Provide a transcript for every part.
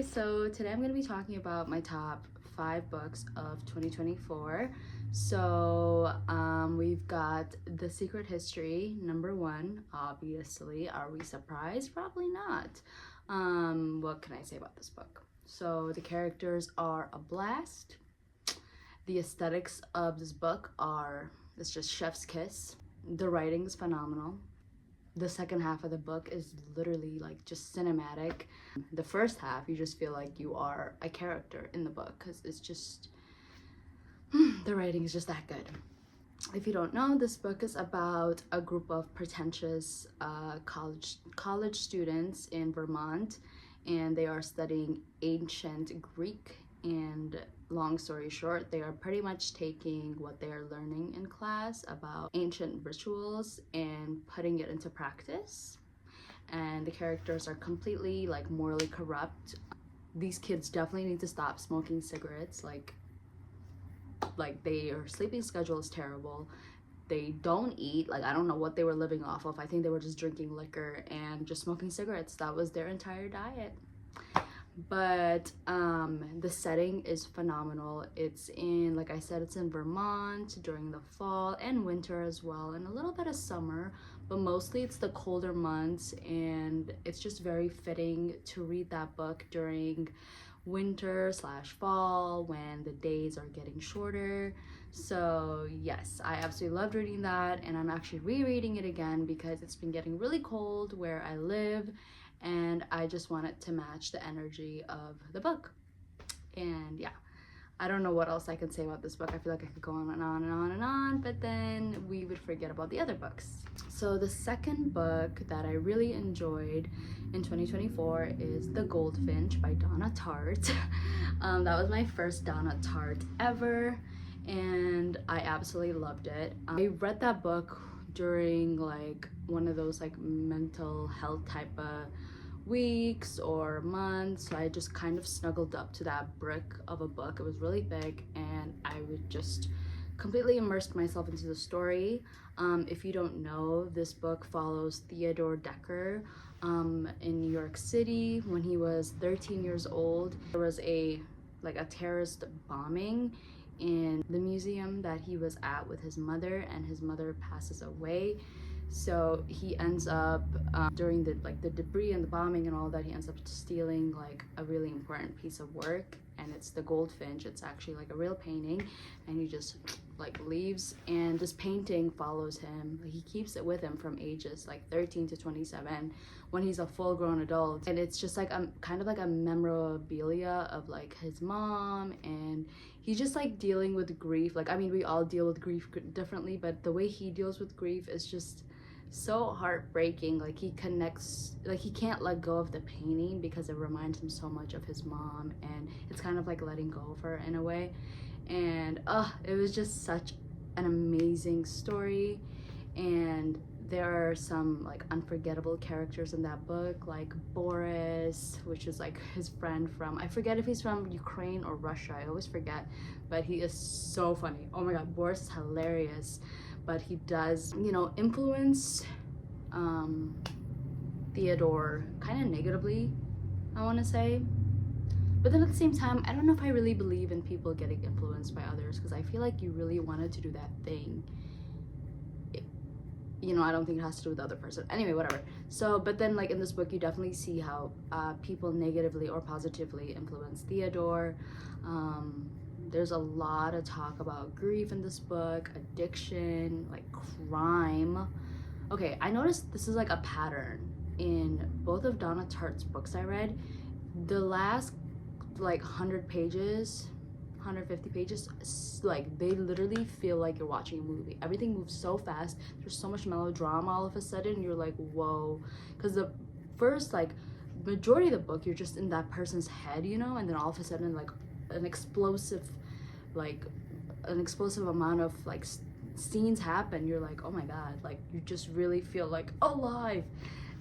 so today I'm going to be talking about my top 5 books of 2024. We've got The Secret History, #1, obviously. Are we surprised? Probably not. What can I say about this book? So the characters are a blast. The aesthetics of this book it's just chef's kiss. The writing is phenomenal. The second half of the book is literally like just cinematic. The first half, you just feel like you are a character in the book because it's just, the writing is just that good. If you don't know, this book is about a group of pretentious college students in Vermont, and they are studying ancient Greek. And long story short, they are pretty much taking what they are learning in class about ancient rituals and putting it into practice. And the characters are completely like morally corrupt. These kids definitely need to stop smoking cigarettes. Like their sleeping schedule is terrible. They don't eat. Like, I don't know what they were living off of. I think they were just drinking liquor and just smoking cigarettes. That was their entire diet. But the setting is phenomenal. It's in, like I said, it's in Vermont during the fall and winter as well, and a little bit of summer, but mostly it's the colder months, and it's just very fitting to read that book during winter/fall when the days are getting shorter. So yes, I absolutely loved reading that, and I'm actually rereading it again because it's been getting really cold where I live, and I just want it to match the energy of the book. And yeah, I don't know what else I can say about this book. I feel like I could go on and on and on and on, but then we would forget about the other books. So the second book that I really enjoyed in 2024 is The Goldfinch by Donna Tartt. That was my first Donna Tartt ever, and I absolutely loved it. I read that book during like one of those like mental health type of weeks or months. So I just kind of snuggled up to that brick of a book. It was really big, and I would just completely immersed myself into the story. If you don't know, this book follows Theodore Decker in New York City when he was 13 years old. There was a terrorist bombing in the museum that he was at with his mother, and his mother passes away. So he ends up during the debris and the bombing and all that, he ends up stealing like a really important piece of work, and it's the goldfinch. It's actually like a real painting, and he just like leaves, and this painting follows him. He keeps it with him from ages like 13 to 27 when he's a full-grown adult, and it's just like kind of like a memorabilia of like his mom, and he's just like dealing with grief. Like, I mean, we all deal with grief differently, but the way he deals with grief is just so heartbreaking. Like, he connects, like he can't let go of the painting because it reminds him so much of his mom, and it's kind of like letting go of her in a way. And it was just such an amazing story, and there are some like unforgettable characters in that book, like Boris, which is like his friend from, I forget if he's from Ukraine or Russia, I always forget, but he is so funny. Oh my god, Boris is hilarious. But he does, you know, influence Theodore kind of negatively, I want to say. But then at the same time, I don't know if I really believe in people getting influenced by others, because I feel like you really wanted to do that thing. You know, I don't think it has to do with the other person. Anyway, whatever. So, but then like in this book, you definitely see how people negatively or positively influence Theodore. There's a lot of talk about grief in this book, addiction, like crime. Okay, I noticed this is like a pattern in both of Donna Tartt's books I read. The last like 100 pages, 150 pages, like they literally feel like you're watching a movie. Everything moves so fast. There's so much melodrama all of a sudden. You're like, whoa. Because the first like majority of the book, you're just in that person's head, you know, and then all of a sudden like an explosive amount of like scenes happen. You're like, oh my god, like you just really feel like alive.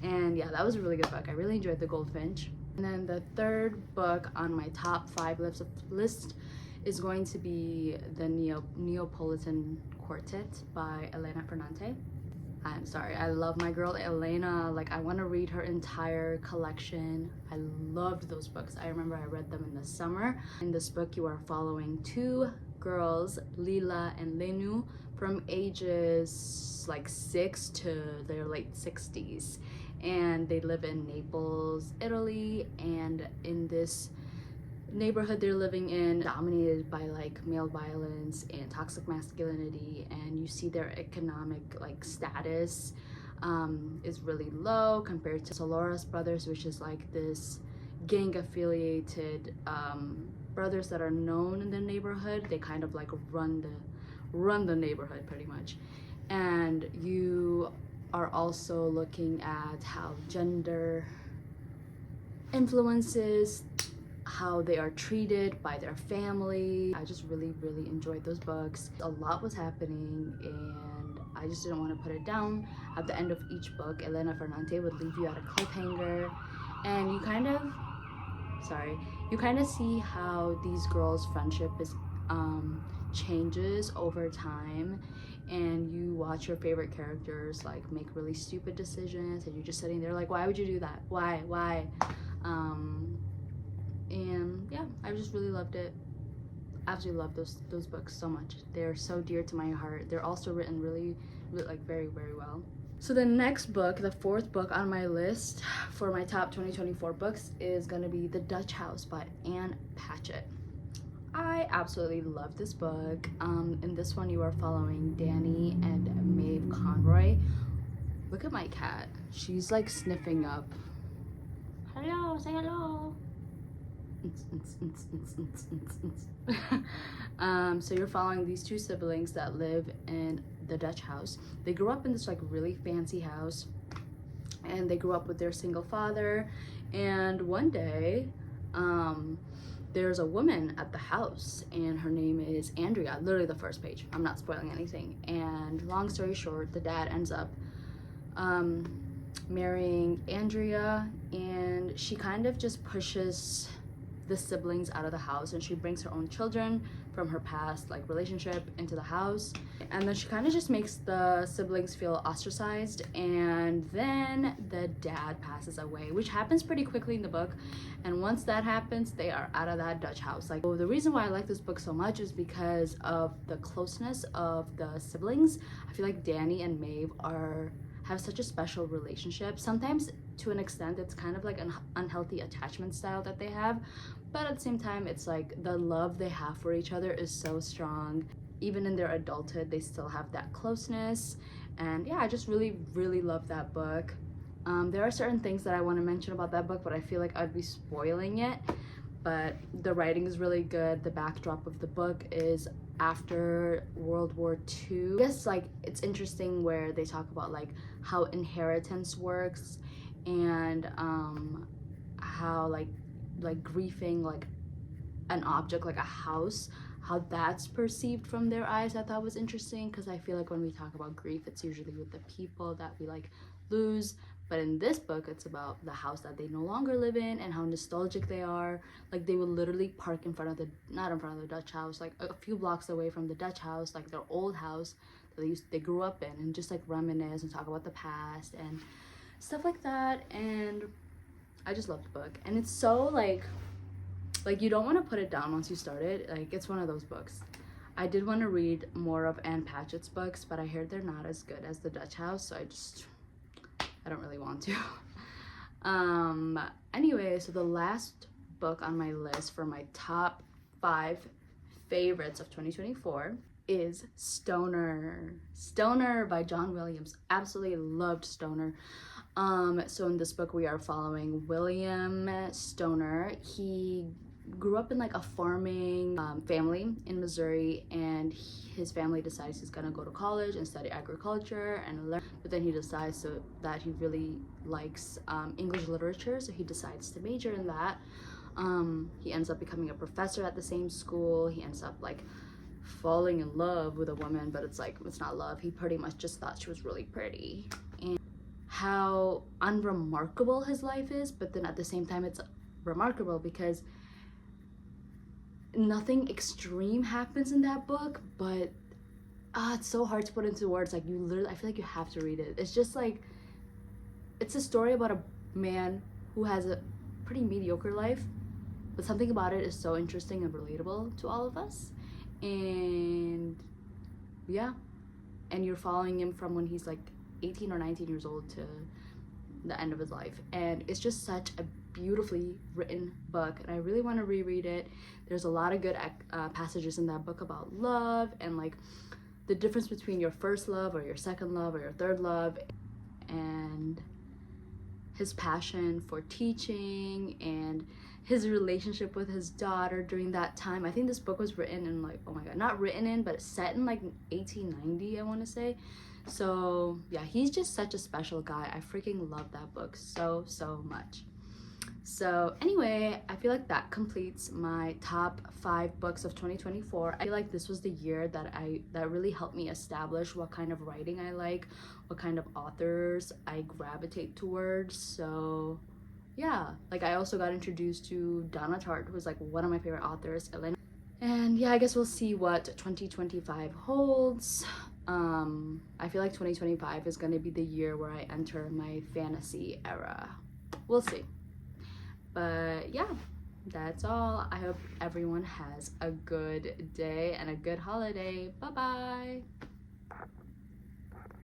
And yeah, that was a really good book. I really enjoyed The Goldfinch. And then the third book on my top 5 list is going to be the Neapolitan Quartet by Elena Ferrante. I'm sorry, I love my girl Elena. Like, I want to read her entire collection. I loved those books. I remember I read them in the summer. In this book, you are following two girls, Lila and Lenu, from ages like 6 to their late 60s. And they live in Naples, Italy. And in this neighborhood they're living in, dominated by like male violence and toxic masculinity, and you see their economic like status is really low compared to Soloras brothers, which is like this gang affiliated brothers that are known in the neighborhood. They kind of like run the neighborhood pretty much. And you are also looking at how gender influences how they are treated by their family. I just really enjoyed those books. A lot was happening and I just didn't want to put it down. At the end of each book, Elena Ferrante would leave you at a cliffhanger, and you kind of see how these girls' friendship is changes over time, and you watch your favorite characters like make really stupid decisions, and you're just sitting there like, why would you do that? Why? And yeah, I just really loved it. Absolutely love those books so much. They're so dear to my heart. They're also written really like very well. So the next book, the fourth book on my list for my top 2024 books, is gonna be The Dutch House by Anne Patchett. I absolutely love this book. In this one, you are following Danny and Maeve Conroy. Look at my cat. She's like sniffing up. Hello, say hello. So you're following these two siblings that live in the Dutch house. They grew up in this like really fancy house, and they grew up with their single father. And one day, there's a woman at the house, and her name is Andrea. Literally the first page. I'm not spoiling anything. And long story short, the dad ends up marrying Andrea, and she kind of just pushes the siblings out of the house, and she brings her own children from her past like relationship into the house, and then she kind of just makes the siblings feel ostracized. And then the dad passes away, which happens pretty quickly in the book, and once that happens, they are out of that Dutch house. Like, the reason why I like this book so much is because of the closeness of the siblings. I feel like Danny and Maeve have such a special relationship. Sometimes to an extent it's kind of like an unhealthy attachment style that they have, but at the same time it's like the love they have for each other is so strong. Even in their adulthood, they still have that closeness. And yeah, I just really love that book. There are certain things that I want to mention about that book, but I feel like I'd be spoiling it. But the writing is really good. The backdrop of the book is after World War II. I guess like it's interesting where they talk about like how inheritance works, and how like grieving like an object like a house, how that's perceived from their eyes. I thought was interesting, because I feel like when we talk about grief, it's usually with the people that we like lose. But in this book, it's about the house that they no longer live in and how nostalgic they are. Like, they would literally park in front of not in front of the Dutch house, like a few blocks away from the Dutch house, like their old house that they grew up in, and just like reminisce and talk about the past and stuff like that. And I just love the book. And it's so like you don't want to put it down once you start it. Like, it's one of those books. I did want to read more of Anne Patchett's books, but I heard they're not as good as the Dutch house, so I don't really want to. Anyway, so the last book on my list for my top 5 favorites of 2024 is Stoner by John Williams. Absolutely loved Stoner. So in this book we are following William Stoner. He grew up in like a farming family in Missouri, and his family decides he's gonna go to college and study agriculture and learn, but then he decides that he really likes English literature, so he decides to major in that. He ends up becoming a professor at the same school. He ends up like falling in love with a woman, but it's not love. He pretty much just thought she was really pretty, and how unremarkable his life is, but then at the same time it's remarkable because nothing extreme happens in that book, but it's so hard to put into words. Like, you literally, I feel like you have to read it. It's just like, it's a story about a man who has a pretty mediocre life, but something about it is so interesting and relatable to all of us. And yeah, and you're following him from when he's like 18 or 19 years old to the end of his life, and it's just such a beautifully written book, and I really want to reread it. There's a lot of good passages in that book about love and like the difference between your first love or your second love or your third love, and his passion for teaching and his relationship with his daughter during that time. I think this book was written in like, oh my god, not written in, but set in like 1890, I want to say. So yeah, he's just such a special guy. I freaking love that book so much. So anyway, I feel like that completes my top 5 books of 2024. I feel like this was the year that really helped me establish what kind of writing I like, what kind of authors I gravitate towards. So yeah, like I also got introduced to Donna Tartt, who was like one of my favorite authors, and yeah, I guess we'll see what 2025 holds. I feel like 2025 is going to be the year where I enter my fantasy era. We'll see. But yeah, that's all. I hope everyone has a good day and a good holiday. Bye bye.